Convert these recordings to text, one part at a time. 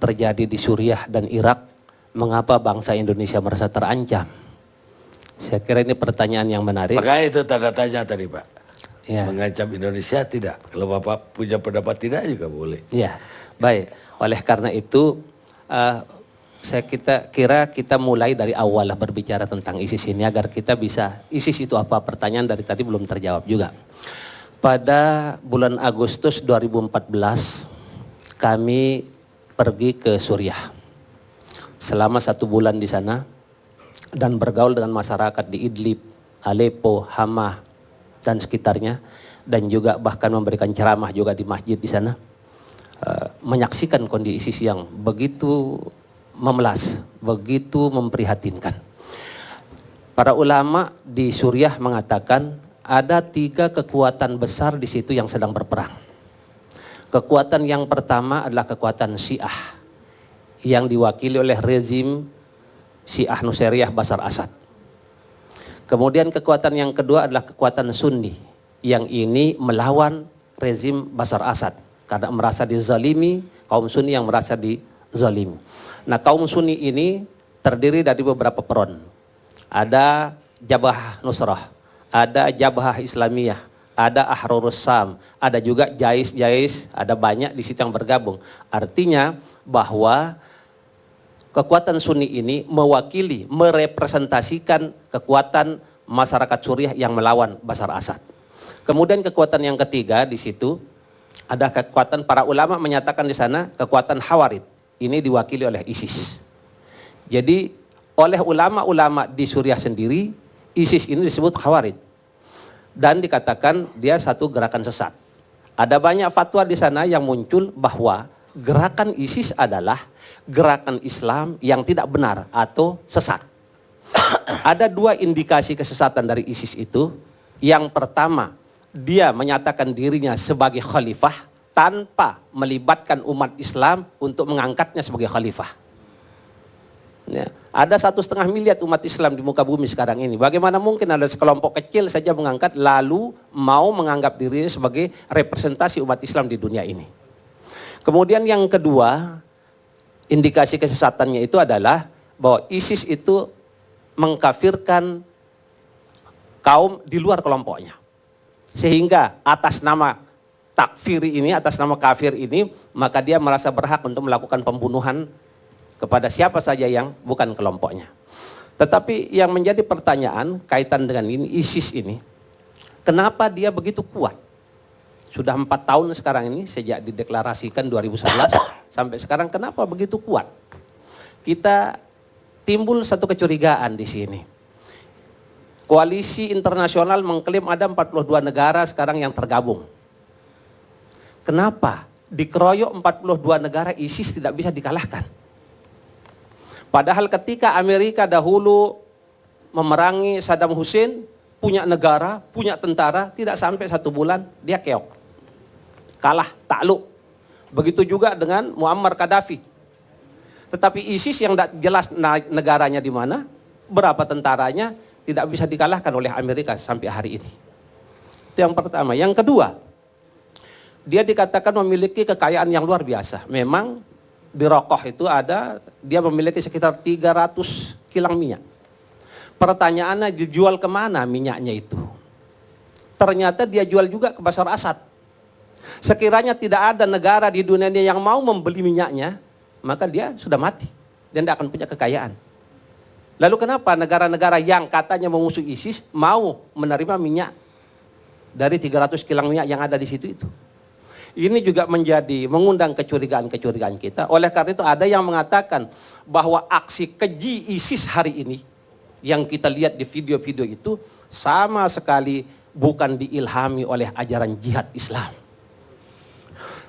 terjadi di Suriah dan Irak, mengapa bangsa Indonesia merasa terancam? Saya kira ini pertanyaan yang menarik. Makanya itu tanda tanya tadi Pak. Ya. Mengancam Indonesia tidak. Kalau Bapak punya pendapat tidak juga boleh. Ya, baik. Oleh karena itu, saya kira kita mulai dari awal lah berbicara tentang ISIS ini agar kita bisa, ISIS itu apa? Pertanyaan dari tadi belum terjawab juga. Pada bulan Agustus 2014, kami pergi ke Suriah selama 1 bulan di sana dan bergaul dengan masyarakat di Idlib, Aleppo, Hama dan sekitarnya, dan juga bahkan memberikan ceramah juga di masjid di sana, menyaksikan kondisi ISIS yang begitu memelas, begitu memprihatinkan. Para ulama di Suriah mengatakan ada 3 kekuatan besar di situ yang sedang berperang. Kekuatan yang pertama adalah kekuatan Syiah yang diwakili oleh rezim Syiah Nusairiyah Bashar Assad. Kemudian kekuatan yang kedua adalah kekuatan Sunni yang ini melawan rezim Bashar Assad karena merasa dizalimi, kaum Sunni yang merasa dizalimi. Nah, kaum Sunni ini terdiri dari beberapa front. Ada Jabhah Nusrah, ada Jabhah Islamiyah, ada Ahrurus Sam, ada juga Jais, ada banyak di situ yang bergabung. Artinya bahwa kekuatan Sunni ini mewakili, merepresentasikan kekuatan masyarakat Suriah yang melawan Bashar Assad. Kemudian kekuatan yang ketiga di situ ada kekuatan, para ulama menyatakan di sana kekuatan Khawarid. Ini diwakili oleh ISIS. Jadi oleh ulama-ulama di Suriah sendiri, ISIS ini disebut Khawarid. Dan dikatakan dia satu gerakan sesat. Ada banyak fatwa di sana yang muncul bahwa gerakan ISIS adalah gerakan Islam yang tidak benar atau sesat. Ada 2 indikasi kesesatan dari ISIS itu. Yang pertama, dia menyatakan dirinya sebagai khalifah tanpa melibatkan umat Islam untuk mengangkatnya sebagai khalifah. Ya. Ada 1,5 miliar umat Islam di muka bumi sekarang ini. Bagaimana mungkin ada sekelompok kecil saja mengangkat lalu mau menganggap dirinya sebagai representasi umat Islam di dunia ini. Kemudian yang kedua, indikasi kesesatannya itu adalah bahwa ISIS itu mengkafirkan kaum di luar kelompoknya. Sehingga atas nama takfiri ini, atas nama kafir ini, maka dia merasa berhak untuk melakukan pembunuhan kepada siapa saja yang bukan kelompoknya. Tetapi yang menjadi pertanyaan kaitan dengan ini, ISIS ini, kenapa dia begitu kuat? Sudah 4 tahun sekarang ini, sejak dideklarasikan 2011 sampai sekarang, kenapa begitu kuat? Kita timbul satu kecurigaan di sini. Koalisi internasional mengklaim ada 42 negara sekarang yang tergabung. Kenapa dikeroyok 42 negara ISIS tidak bisa dikalahkan? Padahal ketika Amerika dahulu memerangi Saddam Hussein, punya negara, punya tentara, tidak sampai 1 bulan dia keok. Kalah, takluk. Begitu juga dengan Muammar Gaddafi. Tetapi ISIS yang tidak jelas negaranya di mana, berapa tentaranya, tidak bisa dikalahkan oleh Amerika sampai hari ini. Itu yang pertama. Yang kedua, dia dikatakan memiliki kekayaan yang luar biasa. Memang di Raqqa itu ada, dia memiliki sekitar 300 kilang minyak. Pertanyaannya, dijual kemana minyaknya itu? Ternyata dia jual juga ke Bashar Assad. Sekiranya tidak ada negara di dunia ini yang mau membeli minyaknya, maka dia sudah mati dan tidak akan punya kekayaan. Lalu kenapa negara-negara yang katanya memusuhi ISIS mau menerima minyak dari 300 kilang minyak yang ada di situ itu? Ini juga mengundang kecurigaan-kecurigaan kita. Oleh karena itu ada yang mengatakan bahwa aksi keji ISIS hari ini yang kita lihat di video-video itu sama sekali bukan diilhami oleh ajaran jihad Islam.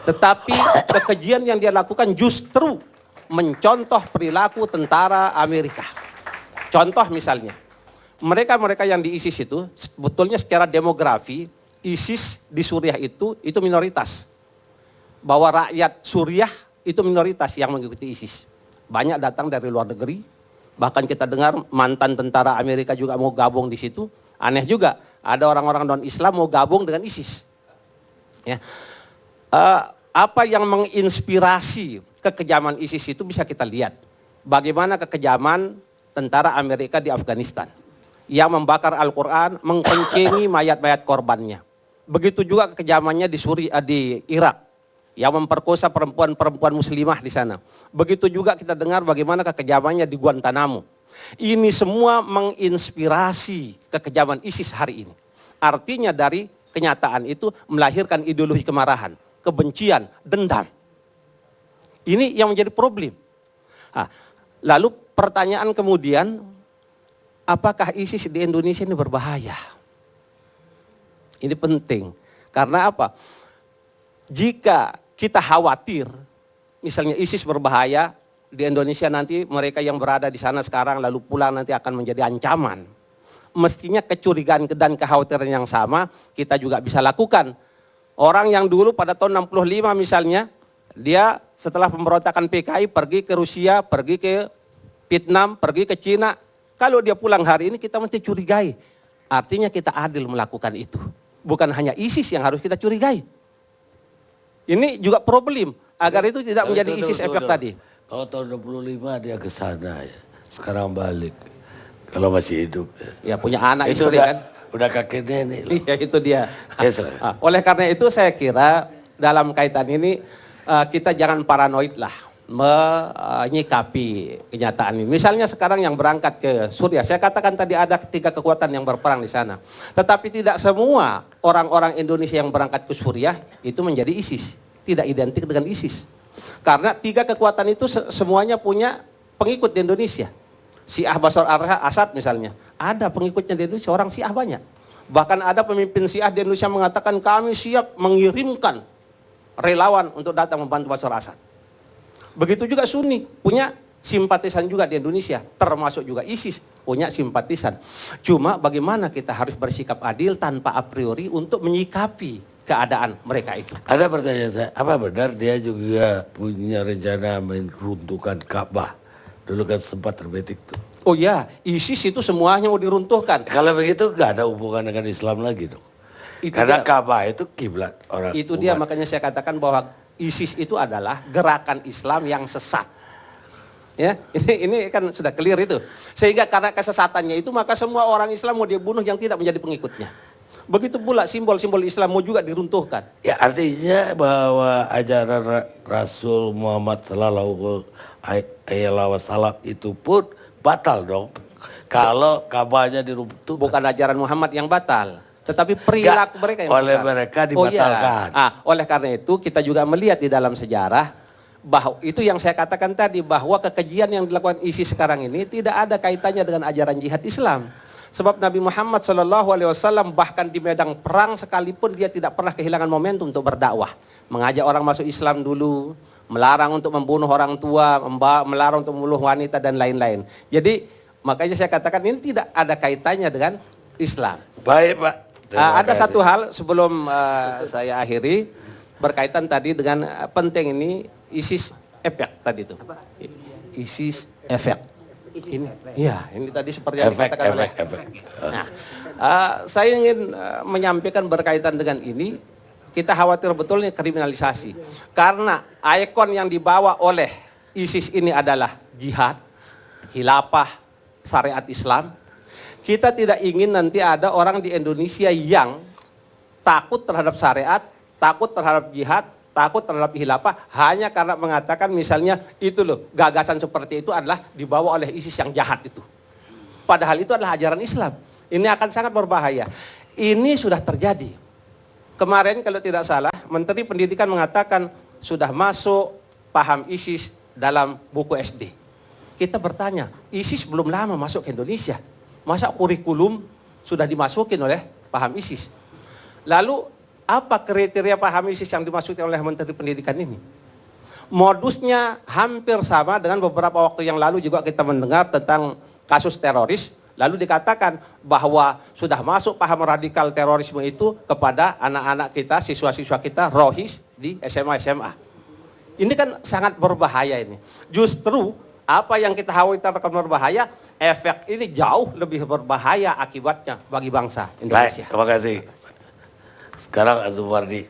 Tetapi kekejian yang dia lakukan justru mencontoh perilaku tentara Amerika. Contoh misalnya, mereka-mereka yang di ISIS itu sebetulnya secara demografi ISIS di Suriah itu minoritas. Bahwa rakyat Suriah itu minoritas yang mengikuti ISIS. Banyak datang dari luar negeri. Bahkan kita dengar mantan tentara Amerika juga mau gabung di situ. Aneh juga, ada orang-orang non-Islam mau gabung dengan ISIS. Ya. apa yang menginspirasi kekejaman ISIS itu bisa kita lihat. Bagaimana kekejaman tentara Amerika di Afghanistan yang membakar Al-Quran, mengkencengi mayat-mayat korbannya. Begitu juga kekejamannya di di Irak yang memperkosa perempuan-perempuan muslimah di sana. Begitu juga kita dengar bagaimana kekejamannya di Guantanamo. Ini semua menginspirasi kekejaman ISIS hari ini. Artinya dari kenyataan itu melahirkan ideologi kemarahan, kebencian, dendam. Ini yang menjadi problem. Nah, lalu pertanyaan kemudian, apakah ISIS di Indonesia ini berbahaya? Ini penting. Karena apa? Jika kita khawatir, misalnya ISIS berbahaya, di Indonesia nanti mereka yang berada di sana sekarang lalu pulang nanti akan menjadi ancaman. Mestinya kecurigaan dan kekhawatiran yang sama kita juga bisa lakukan. Orang yang dulu pada tahun 65 misalnya, dia setelah pemberontakan PKI pergi ke Rusia, pergi ke Vietnam, pergi ke Cina. Kalau dia pulang hari ini kita mesti curigai. Artinya kita adil melakukan itu. Bukan hanya ISIS yang harus kita curigai. Ini juga problem agar itu tidak menjadi ISIS efek tadi. Kalau tahun 65 dia ke sana ya. Sekarang balik. Kalau masih hidup. Ya punya anak itu istri kan. Udah kakek nenek. Iya itu dia. Yes, oleh karena itu saya kira dalam kaitan ini kita jangan paranoid lah menyikapi kenyataan ini. Misalnya sekarang yang berangkat ke Suriah, saya katakan tadi ada 3 kekuatan yang berperang di sana. Tetapi tidak semua orang-orang Indonesia yang berangkat ke Suriah itu menjadi ISIS. Tidak identik dengan ISIS. Karena 3 kekuatan itu semuanya punya pengikut di Indonesia. Syiah Bashar al-Assad misalnya, ada pengikutnya di Indonesia, orang Syiah banyak. Bahkan ada pemimpin Syiah di Indonesia mengatakan kami siap mengirimkan relawan untuk datang membantu Bashar al-Assad. Begitu juga Sunni, punya simpatisan juga di Indonesia, termasuk juga ISIS, punya simpatisan. Cuma bagaimana kita harus bersikap adil tanpa a priori untuk menyikapi keadaan mereka itu. Ada pertanyaan saya, apa benar dia juga punya rencana meruntuhkan Ka'bah? Dulu kan sempat terbetik tuh. Oh ya, ISIS itu semuanya mau diruntuhkan. Kalau begitu nggak ada hubungan dengan Islam lagi dong. Itu Karena dia, Ka'bah itu kiblat orang. itu dia makanya saya katakan bahwa ISIS itu adalah gerakan Islam yang sesat. Ya, ini kan sudah clear itu. Sehingga karena kesesatannya itu maka semua orang Islam mau dia bunuh yang tidak menjadi pengikutnya. Begitu pula simbol-simbol Islam mau juga diruntuhkan. Ya artinya bahwa ajaran Rasul Muhammad Sallallahu Alaihi Wasallam itu pun batal dong. Kalau Ka'bahnya diruntuhkan. Bukan ajaran Muhammad yang batal, tetapi perilaku mereka yang oleh besar. mereka dibatalkan. Oh, iya. Oleh karena itu kita juga melihat di dalam sejarah bahwa itu yang saya katakan tadi bahwa kekejian yang dilakukan ISIS sekarang ini tidak ada kaitannya dengan ajaran jihad Islam. Sebab Nabi Muhammad SAW bahkan di medan perang sekalipun dia tidak pernah kehilangan momentum untuk berdakwah. Mengajak orang masuk Islam dulu, melarang untuk membunuh orang tua, melarang untuk membunuh wanita dan lain-lain. Jadi makanya saya katakan ini tidak ada kaitannya dengan Islam. Baik Pak. Ada satu hal sebelum saya akhiri berkaitan tadi dengan penting ini ISIS efek tadi itu. ISIS efek. Ini, ya, ini tadi seperti yang dikatakan oleh. Nah, saya ingin menyampaikan berkaitan dengan ini, kita khawatir betul nih kriminalisasi. Karena ikon yang dibawa oleh ISIS ini adalah jihad, khilafah, syariat Islam. Kita tidak ingin nanti ada orang di Indonesia yang takut terhadap syariat, takut terhadap jihad, takut terhadap khilafah hanya karena mengatakan misalnya itu loh, gagasan seperti itu adalah dibawa oleh ISIS yang jahat itu. Padahal itu adalah ajaran Islam. Ini akan sangat berbahaya. Ini sudah terjadi. Kemarin kalau tidak salah, Menteri Pendidikan mengatakan sudah masuk paham ISIS dalam buku SD. Kita bertanya, ISIS belum lama masuk ke Indonesia. Masa kurikulum sudah dimasukin oleh paham ISIS? Lalu apa kriteria paham ISIS yang dimasukkan oleh Menteri Pendidikan ini? Modusnya hampir sama dengan beberapa waktu yang lalu juga kita mendengar tentang kasus teroris. Lalu dikatakan bahwa sudah masuk paham radikal terorisme itu kepada anak-anak kita, siswa-siswa kita, rohis di SMA-SMA. Ini kan sangat berbahaya ini. Justru apa yang kita khawatirkan berbahaya, efek ini jauh lebih berbahaya akibatnya bagi bangsa Indonesia. Baik, terima kasih. Sekarang Azumardi.